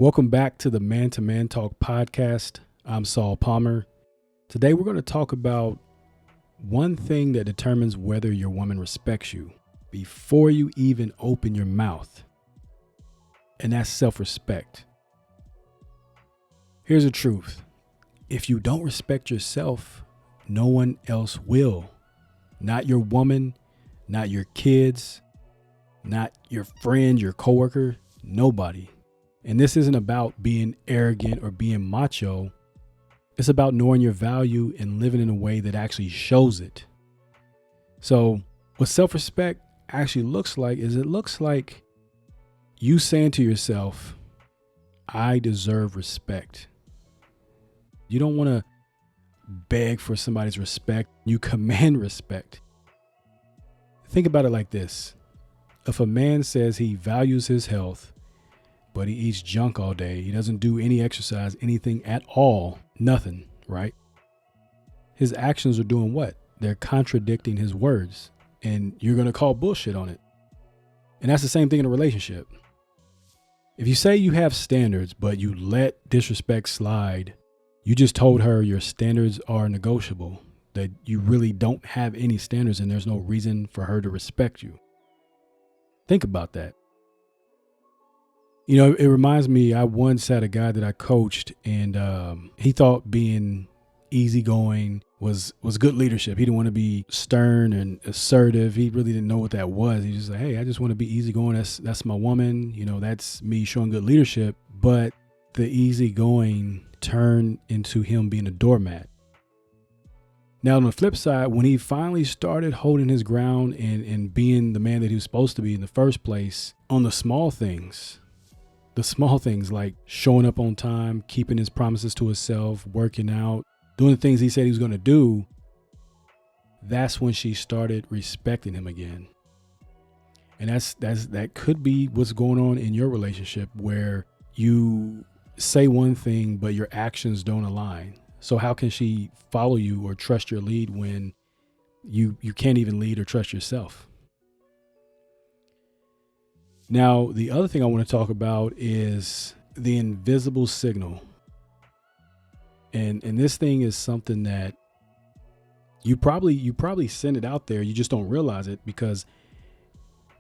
Welcome back to the Man to Man Talk podcast. I'm Saul Palmer. Today we're going to talk about one thing that determines whether your woman respects you before you even open your mouth, and that's self-respect. Here's the truth. If you don't respect yourself, no one else will. Not your woman, not your kids, not your friend, your coworker, nobody. And this isn't about being arrogant or being macho. It's about knowing your value and living in a way that actually shows it. So what self-respect actually looks like is it looks like you saying to yourself, I deserve respect. You don't want to beg for somebody's respect. You command respect. Think about it like this. If a man says he values his health, but he eats junk all day, he doesn't do any exercise, anything at all, nothing, right? His actions are doing what? They're contradicting his words, and you're going to call bullshit on it. And that's the same thing in a relationship. If you say you have standards, but you let disrespect slide, you just told her your standards are negotiable, that you really don't have any standards and there's no reason for her to respect you. Think about that. You know, it reminds me, I once had a guy that I coached, and he thought being easygoing was good leadership. He didn't want to be stern and assertive. He really didn't know what that was. He just like, hey, I just want to be easygoing. That's my woman. You know, that's me showing good leadership. But the easygoing turned into him being a doormat. Now, on the flip side, when he finally started holding his ground and being the man that he was supposed to be in the first place on the small things like showing up on time, keeping his promises to himself, working out, doing the things he said he was going to do, that's when she started respecting him again. And that could be what's going on in your relationship, where you say one thing, but your actions don't align. So how can she follow you or trust your lead when you can't even lead or trust yourself? Now, the other thing I want to talk about is the invisible signal. And this thing is something that you probably send it out there. You just don't realize it, because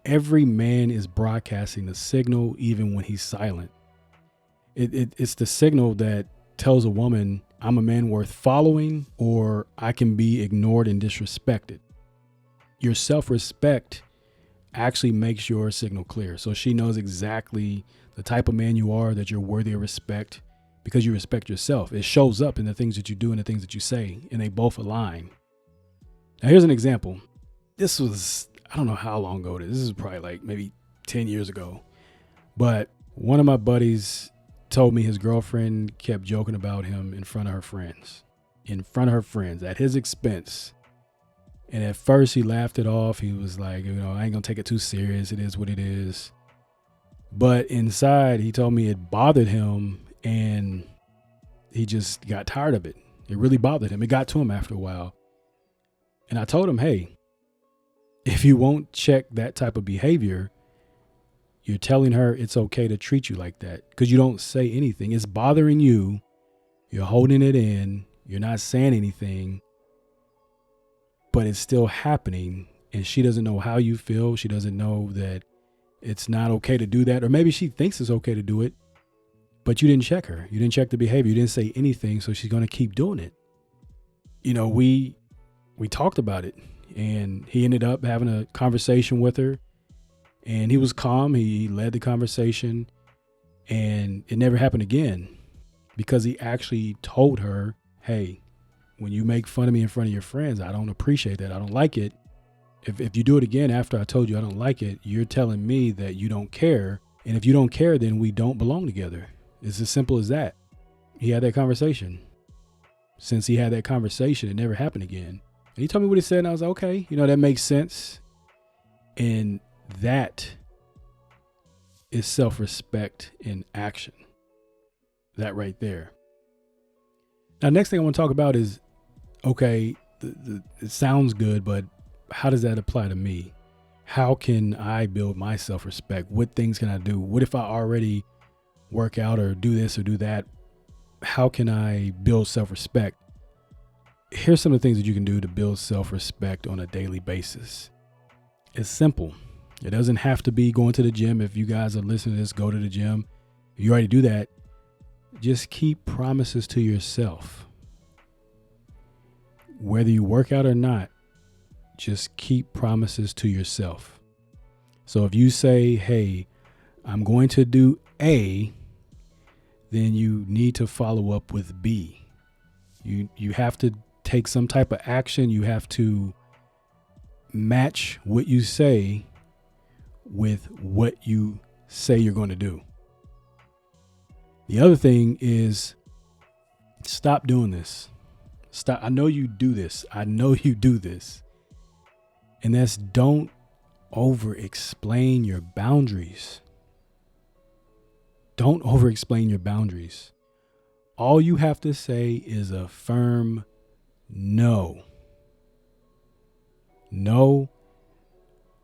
every man is broadcasting the signal even when he's silent. It's the signal that tells a woman, I'm a man worth following, or I can be ignored and disrespected. Your self-respect actually makes your signal clear. So she knows exactly the type of man you are, that you're worthy of respect because you respect yourself. It shows up in the things that you do and the things that you say, and they both align. Now, here's an example. This was, I don't know how long ago it is. This is probably like maybe 10 years ago. But one of my buddies told me his girlfriend kept joking about him in front of her friends, at his expense. And at first he laughed it off. He was like, I ain't gonna take it too serious. It is what it is. But inside, he told me it bothered him, and he just got tired of it. It really bothered him. It got to him after a while. And I told him, hey, if you won't check that type of behavior, you're telling her it's okay to treat you like that, because you don't say anything. It's bothering you. You're holding it in. You're not saying anything. But it's still happening, and she doesn't know how you feel. She doesn't know that it's not okay to do that. Or maybe she thinks it's okay to do it, but you didn't check her. You didn't check the behavior. You didn't say anything, so she's going to keep doing it. You know, we talked about it, and he ended up having a conversation with her, and he was calm. He led the conversation, and it never happened again, because he actually told her, hey, when you make fun of me in front of your friends, I don't appreciate that. I don't like it. If you do it again after I told you I don't like it, you're telling me that you don't care. And if you don't care, then we don't belong together. It's as simple as that. He had that conversation. Since he had that conversation, it never happened again. And he told me what he said, and I was like, okay, that makes sense. And that is self-respect in action. That right there. Now, next thing I want to talk about is, okay, it sounds good, but how does that apply to me? How can I build my self-respect? What things can I do? What if I already work out or do this or do that. How can I build self-respect? Here's some of the things that you can do to build self-respect on a daily basis. It's simple. It doesn't have to be going to the gym. If you guys are listening to this, go to the gym. If you already do that, just keep promises to yourself. Whether you work out or not, just keep promises to yourself. So if you say, hey, I'm going to do A, then you need to follow up with B. You have to take some type of action. You have to match what you say with what you say you're going to do. The other thing is stop doing this. Stop. I know you do this. And that's don't over explain your boundaries. Don't over explain your boundaries. All you have to say is a firm no. No,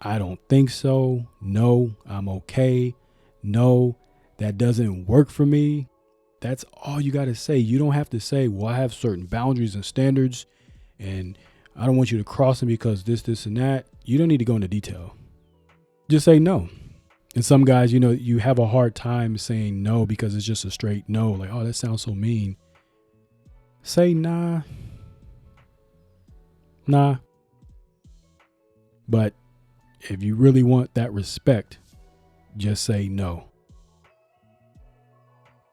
I don't think so. No, I'm okay. No, that doesn't work for me. That's all you got to say. You don't have to say, well, I have certain boundaries and standards and I don't want you to cross them because this, and that. You don't need to go into detail. Just say no. And some guys, you have a hard time saying no because it's just a straight no. Like, oh, that sounds so mean. Say nah. But if you really want that respect, just say no.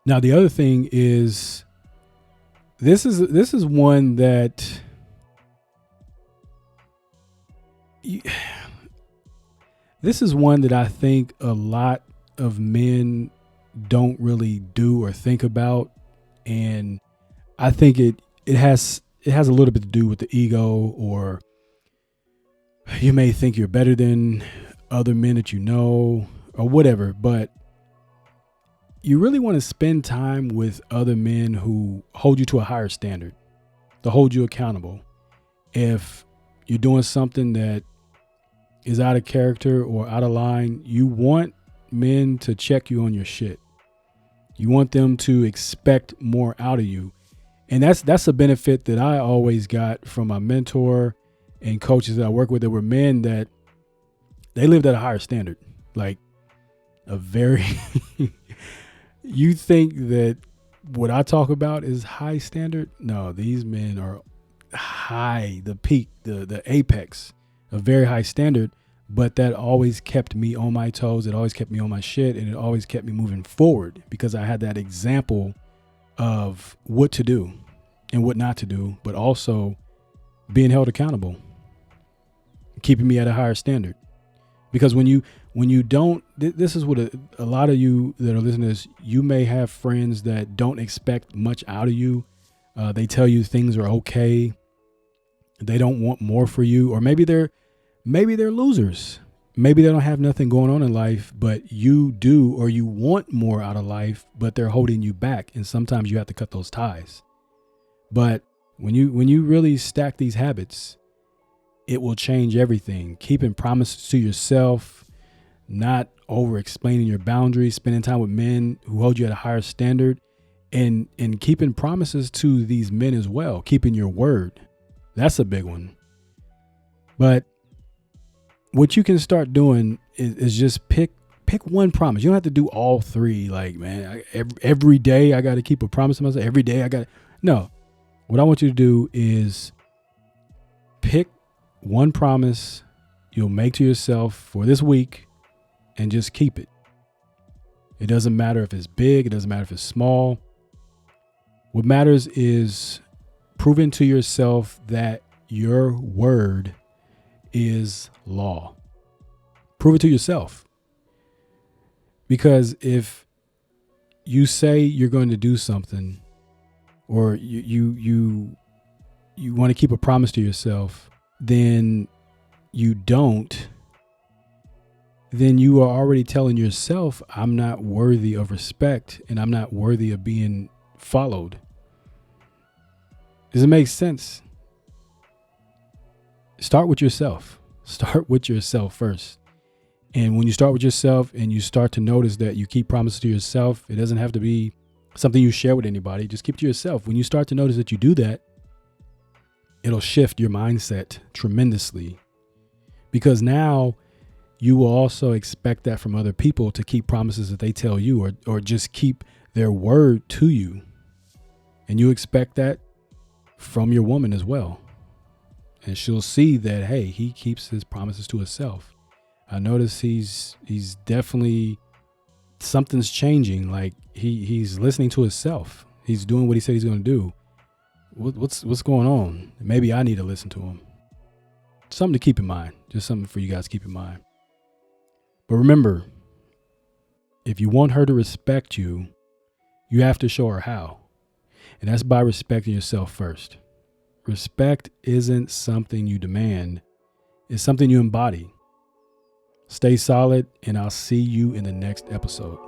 Now, the other thing is, this is one that I think a lot of men don't really do or think about. And I think it has a little bit to do with the ego, or you may think you're better than other men that you know or whatever, but you really want to spend time with other men who hold you to a higher standard, to hold you accountable. If you're doing something that is out of character or out of line, you want men to check you on your shit. You want them to expect more out of you. And that's a benefit that I always got from my mentor and coaches that I work with. There were men that they lived at a higher standard, like a very, you think that what I talk about is high standard? No, these men are high, the peak, the apex, a very high standard, but that always kept me on my toes. It always kept me on my shit, and it always kept me moving forward because I had that example of what to do and what not to do, but also being held accountable, keeping me at a higher standard. Because when you don't, this is what a lot of you that are listening to this, you may have friends that don't expect much out of you. They tell you things are okay. They don't want more for you, or maybe they're losers. Maybe they don't have nothing going on in life, but you do, or you want more out of life, but they're holding you back. And sometimes you have to cut those ties. But when you really stack these habits, it will change everything. Keeping promises to yourself, not over explaining your boundaries, spending time with men who hold you at a higher standard, and keeping promises to these men as well, keeping your word. That's a big one. But what you can start doing is just pick one promise. You don't have to do all three. Like, man, every day I got to keep a promise to myself. Every day I got no. What I want you to do is pick one promise you'll make to yourself for this week and just keep it. It doesn't matter if it's big. It doesn't matter if it's small. What matters is proving to yourself that your word is law. Prove it to yourself. Because if you say you're going to do something, or you want to keep a promise to yourself, then you don't, then you are already telling yourself, I'm not worthy of respect and I'm not worthy of being followed. Does it make sense? Start with yourself. Start with yourself first. And when you start with yourself and you start to notice that you keep promises to yourself, it doesn't have to be something you share with anybody. Just keep it to yourself. When you start to notice that you do that, it'll shift your mindset tremendously, because now you will also expect that from other people, to keep promises that they tell you, or just keep their word to you. And you expect that from your woman as well. And she'll see that, hey, he keeps his promises to himself. I notice he's definitely, something's changing. Like he's listening to himself. He's doing what he said he's going to do. What's going on? Maybe I need to listen to him. Something to keep in mind. Just something for you guys to keep in mind. But remember, if you want her to respect you, you have to show her how. And that's by respecting yourself first. Respect isn't something you demand. It's something you embody. Stay solid, and I'll see you in the next episode.